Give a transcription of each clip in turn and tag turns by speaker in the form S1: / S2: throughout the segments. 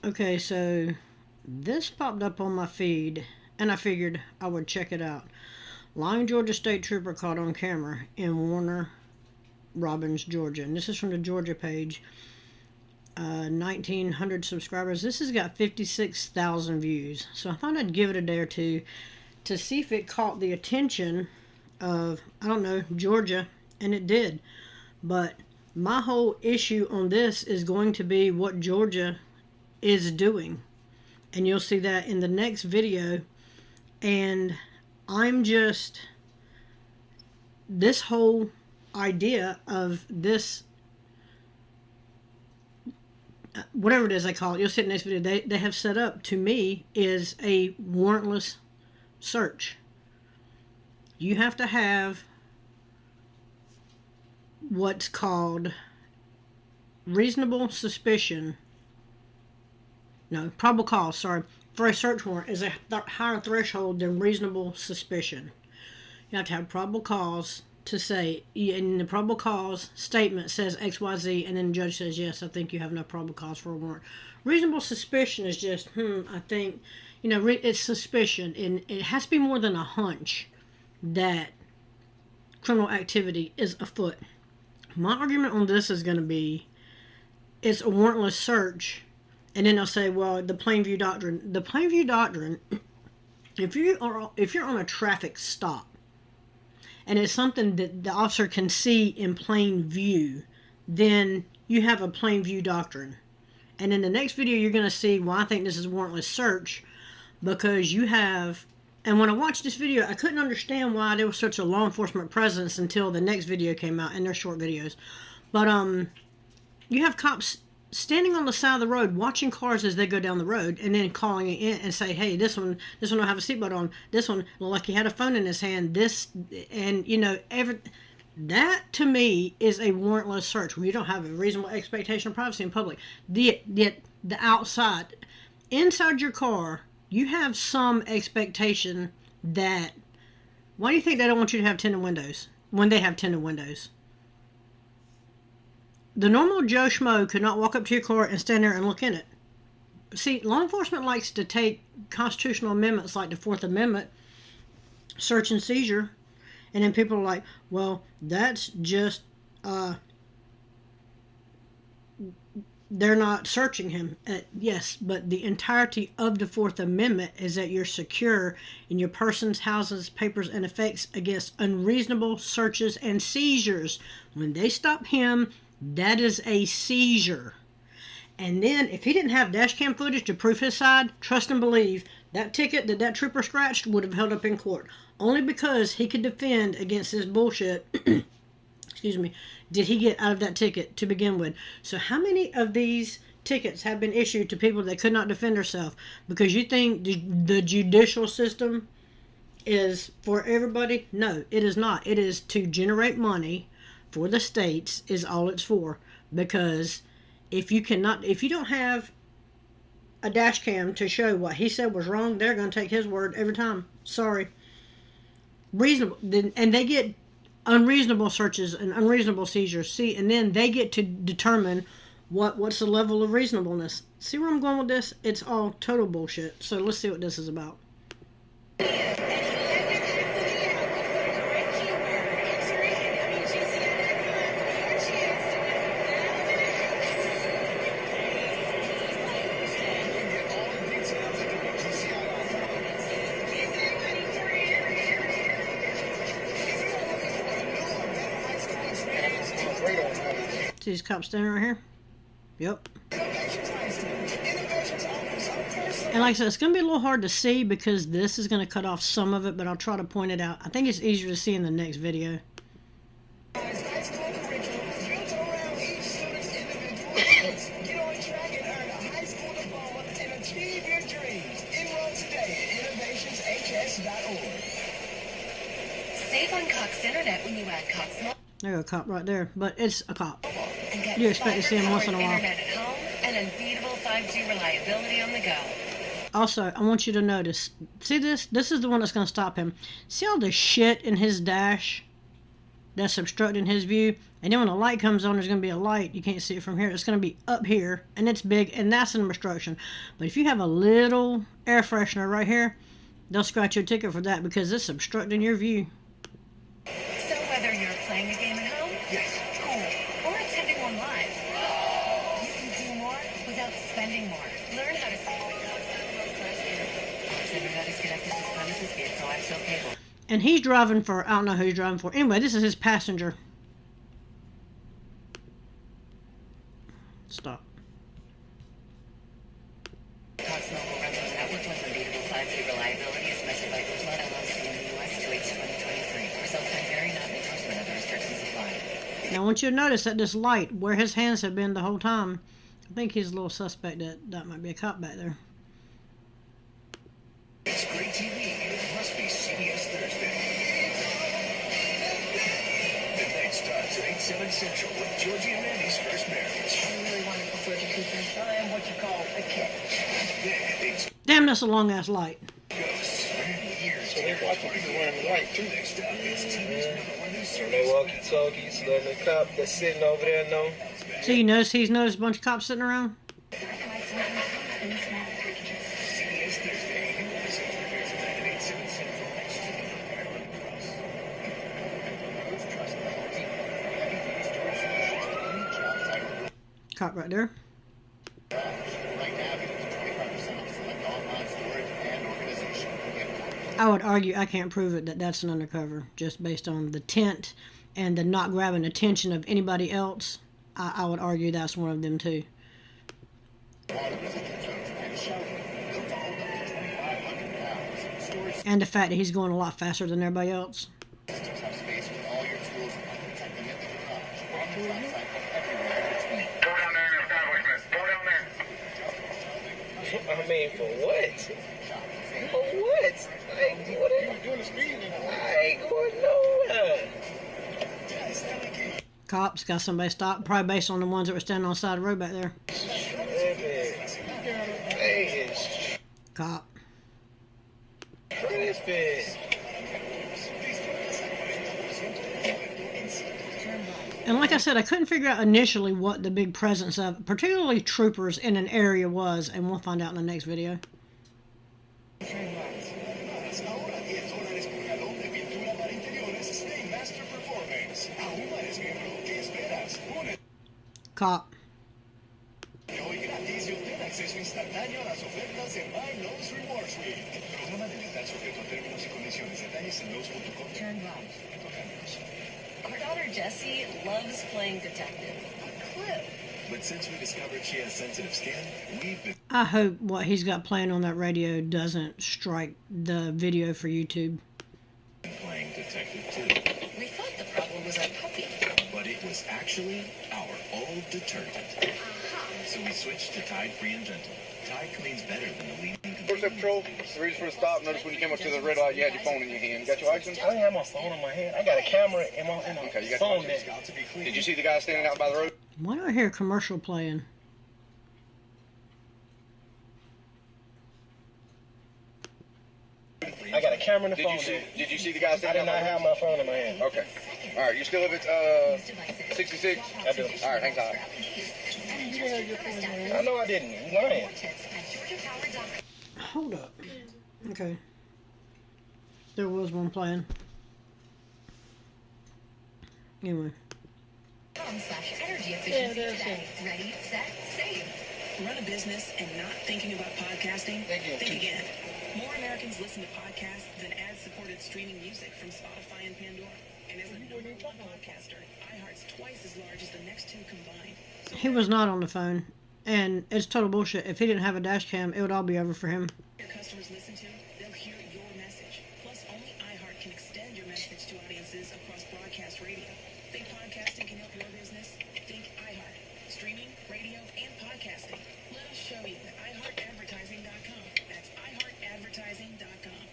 S1: Okay, so this popped up on my feed, and I figured I would check it out. Lying Georgia State Trooper caught on camera in Warner Robins, Georgia. And this is from the Georgia page. 1,900 subscribers. This has got 56,000 views. So I thought I'd give it a day or two to see if it caught the attention of, I don't know, Georgia. And it did. But my whole issue on this is going to be what Georgia is doing. And you'll see that in the next video. And I'm just, this whole idea of this, whatever it is they call it, you'll see it in the next video, they have set up, to me, is a warrantless search. You have to have what's called reasonable suspicion. No, probable cause, sorry. For a search warrant is a higher threshold than reasonable suspicion. You have to have probable cause to say, and the probable cause statement says XYZ, and then the judge says, yes, I think you have no probable cause for a warrant. Reasonable suspicion is just, I think, it's suspicion, and it has to be more than a hunch that criminal activity is afoot. My argument on this is going to be, it's a warrantless search. And then they'll say, well, the Plainview Doctrine. The Plainview Doctrine, if you're on a traffic stop, and it's something that the officer can see in plain view, then you have a Plainview Doctrine. And in the next video, you're going to see why I think this is a warrantless search, because you have, and when I watched this video, I couldn't understand why there was such a law enforcement presence until the next video came out, and they're short videos. But you have cops standing on the side of the road watching cars as they go down the road, and then calling it in and say, hey, this one don't have a seatbelt on, this one looked like he had a phone in his hand, this, and that to me is a warrantless search where you don't have a reasonable expectation of privacy in public. The outside, inside your car, you have some expectation that, why do you think they don't want you to have tinted windows when they have tinted windows? The normal Joe Schmo could not walk up to your car and stand there and look in it. See, law enforcement likes to take constitutional amendments like the Fourth Amendment, search and seizure, and then people are like, well, that's just, they're not searching him. Yes, but the entirety of the Fourth Amendment is that you're secure in your persons, houses, papers, and effects against unreasonable searches and seizures. When they stop him, that is a seizure. And then, if he didn't have dash cam footage to prove his side, trust and believe, that ticket that trooper scratched would have held up in court. Only because he could defend against this bullshit, excuse me, did he get out of that ticket to begin with. So how many of these tickets have been issued to people that could not defend themselves? Because you think the judicial system is for everybody? No, it is not. It is to generate money for the states, is all it's for. Because if you don't have a dash cam to show what he said was wrong, they're going to take his word every time. Sorry. Reasonable, and they get unreasonable searches and unreasonable seizures. See, and then they get to determine what's the level of reasonableness. See where I'm going with this? It's all total bullshit. So let's see what this is about. See these cops standing right here? Yep. And like I said, it's going to be a little hard to see because this is going to cut off some of it, but I'll try to point it out. I think it's easier to see in the next video.
S2: Save on Cox Internet when you add Cox.
S1: There's a cop right there, but it's a cop. You expect to see him once in a while.
S2: Internet at home and unbeatable 5G reliability on the go.
S1: Also, I want you to notice, see this? This is the one that's going to stop him. See all the shit in his dash that's obstructing his view. And then when the light comes on, there's going to be a light. You can't see it from here. It's going to be up here, and it's big, and that's an obstruction. But if you have a little air freshener right here, they'll scratch your ticket for that because it's obstructing your view.
S2: So whether you're playing a game at home, yes, cool, or attending one live, you can do more without spending more. Learn how to save with Internet is connected to the premises via coaxial cable.
S1: And he's driving for, I don't know who he's driving for. Anyway, this is his passenger. Stop.
S2: Cox Mobile Rentals Network with unbeatable 5G reliability is measured by Boulevard LLC in the U.S. to H 2023. Results may vary, not an endorsement. Other restrictions apply.
S1: Now I want you to notice that this light, where his hands have been the whole time, I think he's a little suspect that might be a cop back there.
S3: It's great TV. It must be CBS Thursday. Midnight starts at 8/7 Central with Georgie and Mandy's First Marriage.
S2: I really want to prefer to keep this. I am what you call a catch.
S3: Then it's
S1: Damn, that's a long ass light.
S3: Ghosts. Years
S4: So they're watching people wearing the light too.
S3: Next up, it's TV's #1 news
S4: And they
S3: series.
S4: walkie-talkies, letting the cop that's sitting over there know.
S1: So you notice he's noticed a bunch of cops sitting around?
S3: CBS Thursday. Episodes premieres tonight at 8/7 Central next Tuesday. Trust the whole team. Heavy-duty storage solutions for any job site.
S1: Cop right there.
S3: Right now, get up to 25% off select online storage and organization.
S1: I would argue I can't prove it that that's an undercover just based on the tint and the not grabbing attention of anybody else. I would argue that's one of them too. And the fact that he's going a lot faster than everybody else.
S3: Systems have space for all your tools and protecting it to the garage. On the job site and everywhere in between.
S5: Go down there and establishment. Go down there.
S4: I mean, for what? For what? Like, what are you doing? I ain't going nowhere.
S1: Cops got somebody stopped, probably based on the ones that were standing on the side of the road back there.
S4: Vegas.
S1: Cop.
S4: Crispin.
S1: And like I said, I couldn't figure out initially what the big presence of, particularly troopers in an area was, and we'll find out in the next video.
S3: Ahora $10 por galón de pintura para interiores Stay Master Performance. Aún eres miembro. ¿Qué esperas? Únete
S1: Cop.
S3: hoy gratis y obtén acceso instantáneo a las ofertas de My Lowe's Rewards Week. Programa de lealtad sujeto a términos y condiciones. Detalles en Lowe's.com.
S2: Turn right. Our daughter Jessie loves playing detective. A clue.
S3: But since we discovered she has sensitive skin, we've been
S1: I hope what he's got playing on that radio doesn't strike the video for YouTube.
S3: playing detective too.
S2: We thought the problem was our puppy.
S3: But it was actually our old detergent. So we switched to Tide Free and Gentle. Tide cleans better than the leading
S5: Where's that patrol? The reason for the stop, notice when you came up to the red light, you had your phone in your hand. Got your license?
S4: I didn't have my phone in my hand. I got a camera in my
S5: Okay, you got
S4: phone
S5: your
S4: there.
S5: license.
S3: Got to be clean.
S5: Did you see the guy standing out by the road?
S1: Why do I hear a commercial playing?
S4: I got a camera in the
S5: Did
S4: phone
S5: you see?
S4: there.
S5: Did you see the guy
S4: I
S5: standing
S4: did
S5: out
S4: not
S5: by the
S4: have
S5: road?
S4: my phone in my hand.
S5: Okay. All right. You still live at 66?
S4: I do.
S5: All right. Hang tight.
S4: I know I didn't. You lying.
S1: Hold up. Okay. There was one playing. Anyway.
S2: Energy efficiency today. Ready, set, save.
S6: Run a business and not thinking about podcasting?
S4: Thank you.
S6: Think again. More Americans listen to podcasts than ad-supported streaming music from Spotify and Pandora. And as the #1 podcaster, iHeart's twice as large as the next two combined. So
S1: He was not on the phone. And it's total bullshit. If he didn't have a dash cam, it would all be over for him.
S6: your customers listen to, they'll hear your message. Plus, only iHeart can extend your message to audiences across broadcast radio. Think podcasting can help your business? Think iHeart. Streaming, radio, and podcasting. Let us show you at iHeartAdvertising.com. That's iHeartAdvertising.com.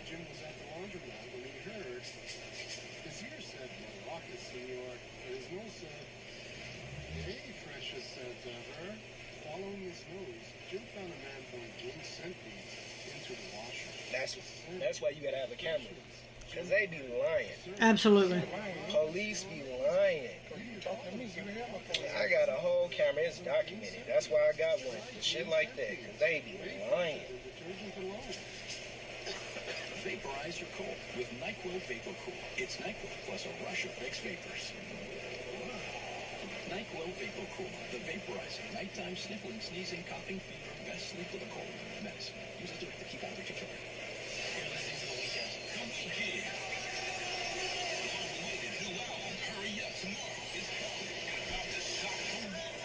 S7: Jim was at the laundromat when he heard his ear said, Morocco, senor. His nose said, hey, precious, said her. Following his nose, Jim found a man throwing blue centipedes into the washer.
S4: That's why you gotta have a camera. Because they be lying.
S1: Absolutely.
S4: Police be lying. I got a whole camera. It's documented. That's why I got one. Shit like that. Because they be lying.
S3: Vaporize your cold with NyQuil Vapor Cool. It's NyQuil plus a rush of Vicks Vapors. NyQuil Vapor Cool, the vaporizer, nighttime sniffling, sneezing, coughing, fever, best sleep with a cold. Medicine. Use it direct to keep out of your killer. You're listening to The Weekend. Come on, kid. Long-awaited new album, Hurry Up Tomorrow, is coming. About to shock the world.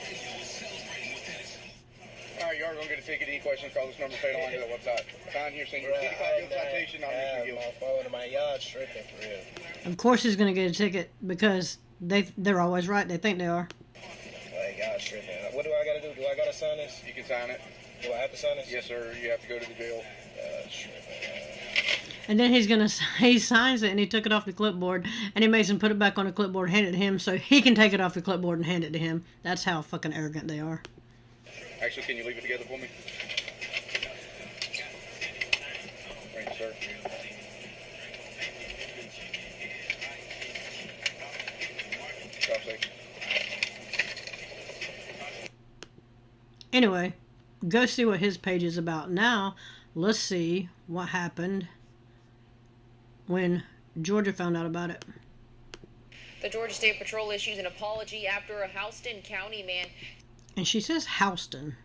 S3: Radio is celebrating with this.
S5: All right, you are going to get a ticket. Any questions, call this number, pay online to that website. Sign here, send your city copy of the citation, I'll make you
S4: my phone in my yard stripping for real.
S1: Of course he's going to get a ticket because they're always right. They think they are.
S4: Like, yard stripping. What do I got to do? Do I got to sign this?
S5: You can sign it.
S4: Do I have to sign this?
S5: Yes, sir. You have to go to the jail.
S1: And then he signs it and he took it off the clipboard and he makes him put it back on the clipboard, hand it to him so he can take it off the clipboard and hand it to him. That's how fucking arrogant they are.
S5: Actually, can you leave it together for me? Thank you, sir. Drive safe.
S1: Anyway, go see what his page is about. Now, let's see what happened when Georgia found out about it.
S8: The Georgia State Patrol issues an apology after a Houston County man.
S1: And she says Houston.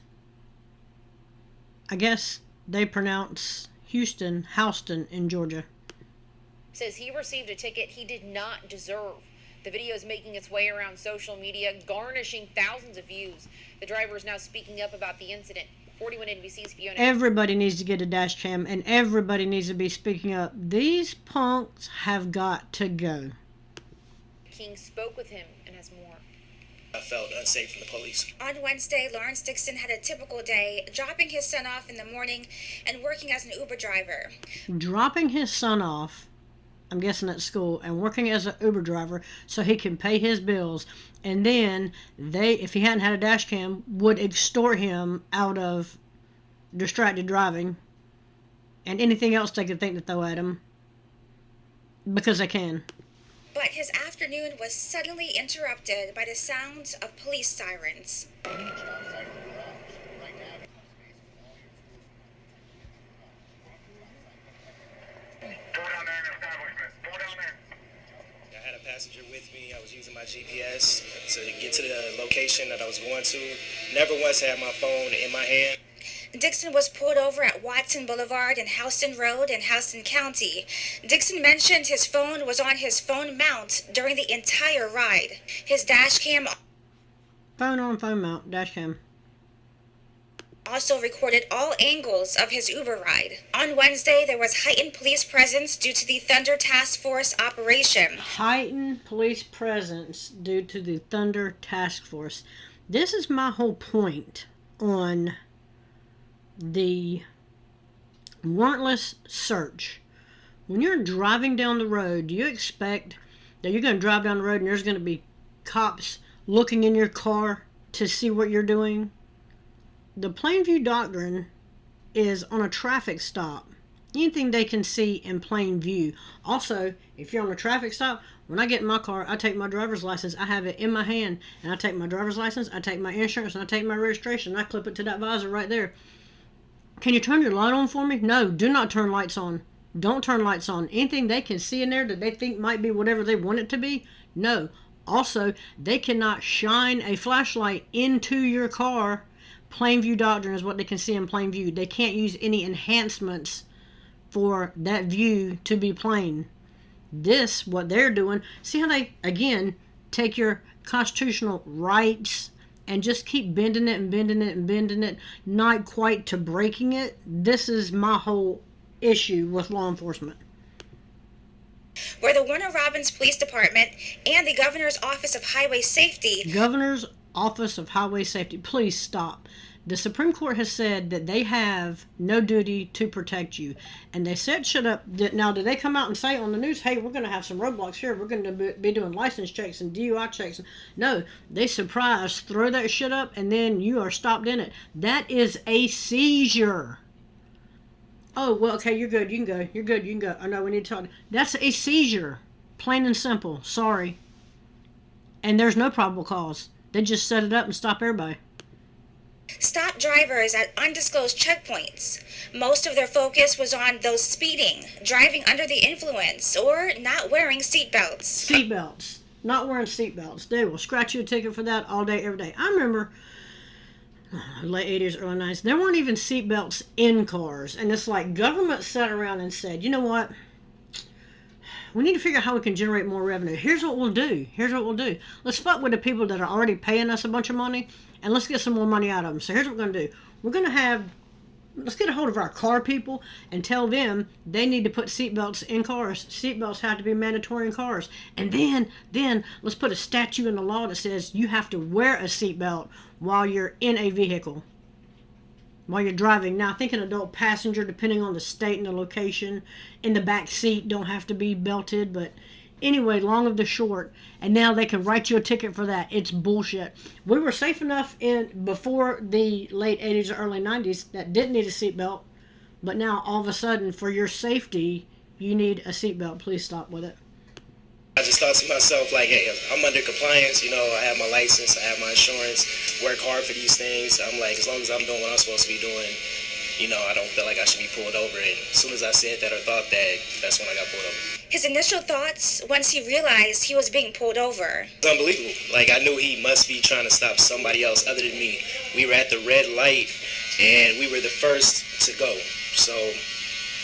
S1: I guess they pronounce Houston in Georgia.
S8: Says he received a ticket he did not deserve. The video is making its way around social media, garnishing thousands of views. The driver is now speaking up about the incident. 41 NBC's Fiona.
S1: Everybody needs to get a dash cam, and everybody needs to be speaking up. These punks have got to go.
S8: King spoke with him and has more.
S9: I felt unsafe from the police.
S10: On Wednesday, Lawrence Dixon had a typical day, dropping his son off in the morning and working as an Uber driver.
S1: Dropping his son off, I'm guessing at school, and working as an Uber driver so he can pay his bills. And then they, if he hadn't had a dash cam, would extort him out of distracted driving and anything else they could think to throw at him because they can.
S10: But his afternoon was suddenly interrupted by the sounds of police sirens.
S9: I had a passenger with me. I was using my GPS to get to the location that I was going to. Never once had my phone in my hand.
S10: Dixon was pulled over at Watson Boulevard and Houston Road in Houston County. Dixon mentioned his phone was on his phone mount during the entire ride. His dash cam
S1: Phone on, phone mount, dash cam.
S10: also recorded all angles of his Uber ride. On Wednesday, there was heightened police presence due to the Thunder Task Force operation.
S1: Heightened police presence due to the Thunder Task Force. This is my whole point on the warrantless search. When you're driving down the road, do you expect that you're going to drive down the road and there's going to be cops looking in your car to see what you're doing? The plain view doctrine is on a traffic stop. Anything they can see in plain view. Also, if you're on a traffic stop, when I get in my car, I take my driver's license. I have it in my hand. And I take my driver's license, I take my insurance, and I take my registration. And I clip it to that visor right there. Can you turn your light on for me? No, do not turn lights on. Don't turn lights on. Anything they can see in there that they think might be whatever they want it to be, no. Also, they cannot shine a flashlight into your car. Plain view doctrine is what they can see in plain view. They can't use any enhancements for that view to be plain. This, what they're doing, see how they, again, take your constitutional rights and just keep bending it and bending it and bending it, not quite to breaking it. This is my whole issue with law enforcement.
S10: Where the Warner Robins Police Department and the Governor's Office of Highway Safety.
S1: Governor's Office of Highway Safety, please stop. The Supreme Court has said that they have no duty to protect you. And they set shit up. Now, did they come out and say on the news, hey, we're going to have some roadblocks here. We're going to be doing license checks and DUI checks. No, they surprise, throw that shit up, and then you are stopped in it. That is a seizure. Oh, well, okay, you're good. You can go. You're good. You can go. I know we need to talk. That's a seizure. Plain and simple. Sorry. And there's no probable cause. They just set it up and stop everybody.
S10: Stop drivers at undisclosed checkpoints. Most of their focus was on those speeding, driving under the influence, or not wearing seatbelts.
S1: Seatbelts. Not wearing seatbelts. They will scratch you a ticket for that all day, every day. I remember late 80s, early 90s, there weren't even seatbelts in cars. And it's like government sat around and said, you know what? We need to figure out how we can generate more revenue. Here's what we'll do. Here's what we'll do. Let's fuck with the people that are already paying us a bunch of money, and let's get some more money out of them. So here's what we're going to do. We're going to let's get a hold of our car people and tell them they need to put seatbelts in cars. Seatbelts have to be mandatory in cars. And then let's put a statute in the law that says you have to wear a seatbelt while you're in a vehicle, while you're driving. Now, I think an adult passenger, depending on the state and the location, in the back seat don't have to be belted. But anyway, long of the short, and now they can write you a ticket for that. It's bullshit. We were safe enough before the late 80s or early 90s that didn't need a seatbelt, but now all of a sudden, for your safety, you need a seatbelt. Please stop with it.
S9: I just thought to myself, like, hey, I'm under compliance, you know, I have my license, I have my insurance, work hard for these things. I'm like, as long as I'm doing what I'm supposed to be doing, you know, I don't feel like I should be pulled over. And as soon as I said that or thought that, that's when I got pulled over.
S10: His initial thoughts once he realized he was being pulled over.
S9: It's unbelievable. Like, I knew he must be trying to stop somebody else other than me. We were at the red light, and we were the first to go. So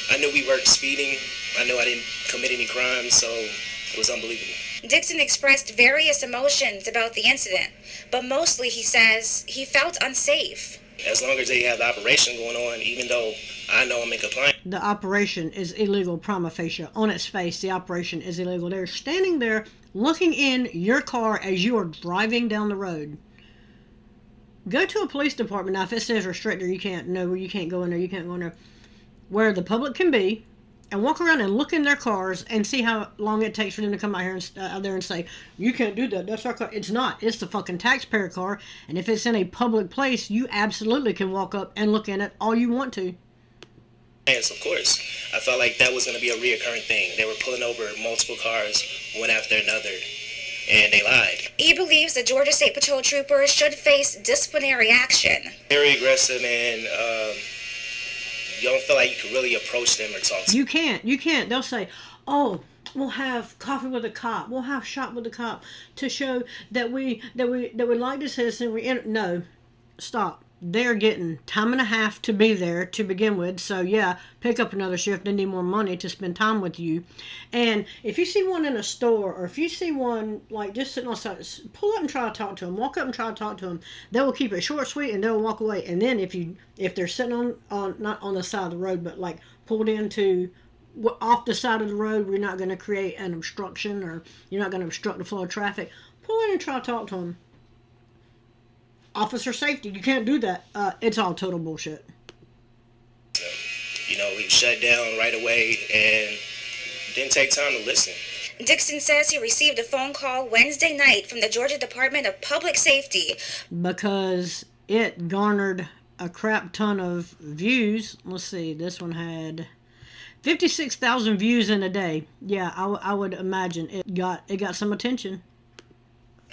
S9: I knew we weren't speeding. I knew I didn't commit any crimes, so it was unbelievable.
S10: Dixon expressed various emotions about the incident, but mostly, he says, he felt unsafe.
S9: As long as they have the operation going on, even though I know I'm in compliance.
S1: The operation is illegal prima facie. On its face, the operation is illegal. They're standing there looking in your car as you are driving down the road. Go to a police department. Now, if it says restrictor, you can't go in there, you can't go in there, where the public can be, and walk around and look in their cars and see how long it takes for them to come out here and out there and say, you can't do that, that's our car. It's not. It's the fucking taxpayer car, and if it's in a public place, you absolutely can walk up and look in it all you want to.
S9: Yes, of course. I felt like that was going to be a reoccurring thing. They were pulling over multiple cars, one after another, and they lied.
S10: He believes the Georgia State Patrol troopers should face disciplinary action.
S9: Very aggressive, and you don't feel like you can really approach them or talk to them.
S1: You can't. They'll say, oh, we'll have coffee with a cop. We'll have shop with a cop to show that we like the citizen. No, stop. They're getting time and a half to be there to begin with. So, yeah, pick up another shift. They need more money to spend time with you. And if you see one in a store, or if you see one, like, just sitting on the side, pull up and try to talk to them. Walk up and try to talk to them. They will keep it short, sweet, and they'll walk away. And then if they're sitting on not on the side of the road, but, like, pulled into off the side of the road, we're not going to create an obstruction, or you're not going to obstruct the flow of traffic. Pull in and try to talk to them. Officer safety, you can't do that. It's all total bullshit.
S9: You know, we shut down right away and didn't take time to listen.
S10: Dixon says he received a phone call Wednesday night from the Georgia Department of Public Safety
S1: because it garnered a crap ton of views. Let's see, this one had 56,000 views in a day. Yeah, I would imagine it got some attention.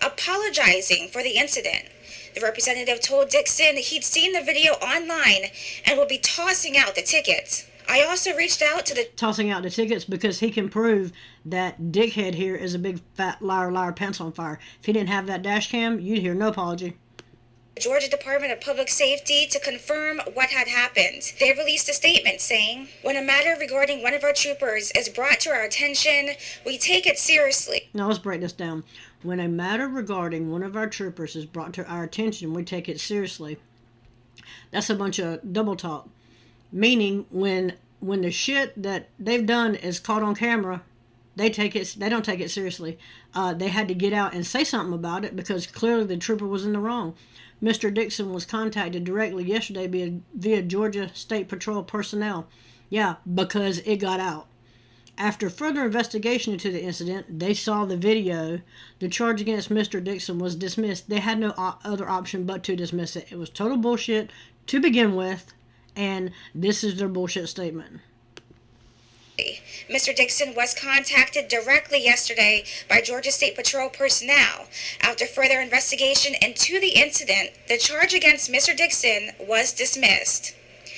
S10: Apologizing for the incident. The representative told Dixon he'd seen the video online and will be tossing out the tickets. I also reached out to the...
S1: Tossing out the tickets because he can prove that dickhead here is a big fat liar, pants on fire. If he didn't have that dash cam, you'd hear no apology.
S10: Georgia Department of Public Safety to confirm what had happened. They released a statement saying, when a matter regarding one of our troopers is brought to our attention, we take it seriously.
S1: Now let's break this down. When a matter regarding one of our troopers is brought to our attention, we take it seriously. That's a bunch of double talk. Meaning when the shit that they've done is caught on camera, they don't take it seriously. They had to get out and say something about it because clearly the trooper was in the wrong. Mr. Dixon was contacted directly yesterday via Georgia State Patrol personnel. Yeah, because it got out. After further investigation into the incident, they saw the video. The charge against Mr. Dixon was dismissed. They had no other option but to dismiss it. It was total bullshit to begin with, And this is their bullshit statement.
S10: Mr. Dixon was contacted directly yesterday by Georgia State Patrol personnel. After further investigation into the incident, the charge against Mr. Dixon was dismissed.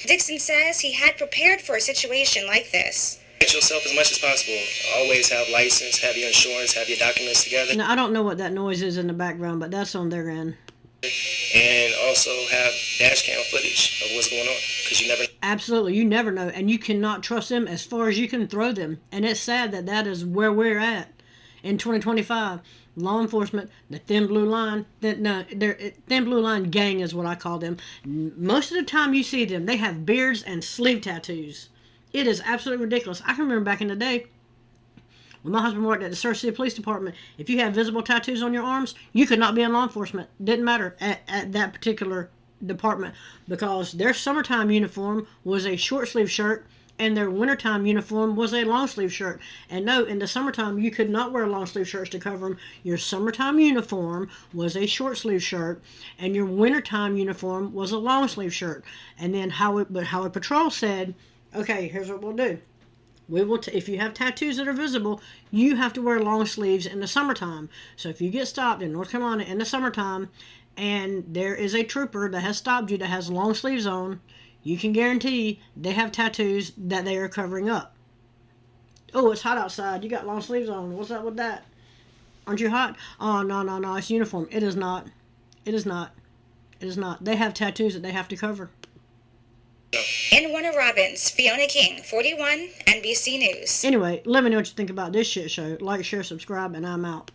S10: Dixon says he had prepared for a situation like this.
S9: Protect yourself as much as possible. Always have license, have your insurance, have your documents together.
S1: Now, I don't know what that noise is in the background, but that's on their end.
S9: And also have dash cam footage of what's going on, because you never know.
S1: Absolutely, you never know, and you cannot trust them as far as you can throw them. And it's sad that that is where we're at in 2025. Law enforcement, the thin blue line, thin blue line gang is what I call them. Most of the time you see them, they have beards and sleeve tattoos. It is absolutely ridiculous. I can remember back in the day, when my husband worked at the Surrey City Police Department, if you had visible tattoos on your arms, you could not be in law enforcement. Didn't matter at that particular department, because their summertime uniform was a short sleeve shirt and their wintertime uniform was a long sleeve shirt. And no, in the summertime you could not wear long sleeve shirts to cover them. Your summertime uniform was a short sleeve shirt and your wintertime uniform was a long sleeve shirt. And then Highway Patrol said, okay, here's what we'll do. We will if you have tattoos that are visible, you have to wear long sleeves in the summertime. So if you get stopped in North Carolina in the summertime and there is a trooper that has stopped you that has long sleeves on, you can guarantee they have tattoos that they are covering up. Oh, it's hot outside. You got long sleeves on. What's up with that? Aren't you hot? Oh, no. It's uniform. It is not. It is not. It is not. They have tattoos that they have to cover.
S10: In Warner Robins, Fiona King, 41, NBC News.
S1: Anyway, let me know what you think about this shit show. Like, share, subscribe, and I'm out.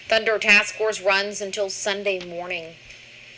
S8: Thunder Task Force runs until Sunday morning.